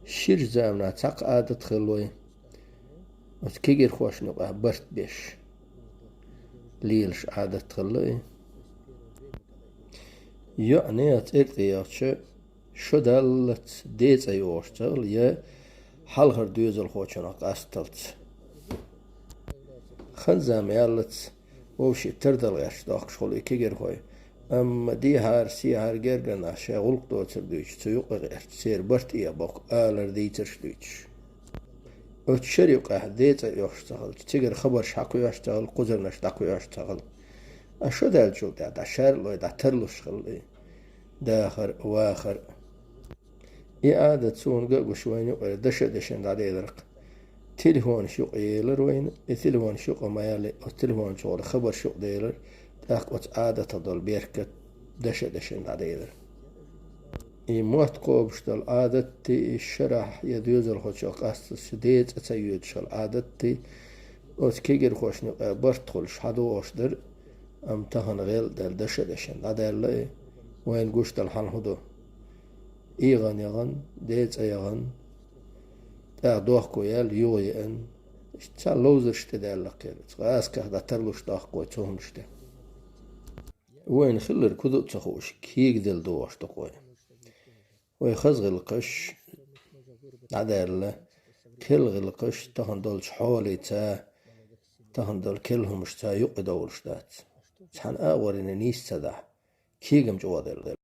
شير زامنا تق عادة خلوي وتكيجر خوش نقع برت بيش ليلش عادة خلوي يعني تقضياتش شو دالت ديت ايوشتغل يا حلغر دوزل خوشنق استلت خنزام يالت وشي تردل غيرش داخل شغل كيجر خوي أما دي هار سي هار جرجنا شغل دوتر دوش تيوق غير سير برت إيا بق آلر دي ترشلوش وتشريق أحديت يشتغل تيجر خبر شاكو يشتغل قدر نشتاكو يشتغل أشو دال شو دا شار لو دا ترلوش خلي داخر واخر إعادة سون قاقو شوين يقول دشن دا ديدرق تليفون شوق يلر وين التليفون شوق ما يلي التليفون شغل خبر شوق ديلر تاقوت عادة تضل بيركت دشن دا ديدر موت قوبشتل عادتي الشرح يدوزر خوشوق أستس ديت أتيود شل عادتي وتكيجر خوشني برتخلش حدو أشدر أم تهن غيل دل دشن دا دير وين قوشتل حن هدو إيغان يغن ديت أيغن تا دوخ كويل يوي ان تا لوزر شتي دير لقيل تغاسكه دا ترلوش داخ كوي تهم شتي وين خلر كدو تخوش كيك دل دوش تقوي ويخزغ القش عدال كل القش تهندل شحولي تهندل كلهم شتا يقدول شتات تحن آورين نيس تدح كيغم جوادل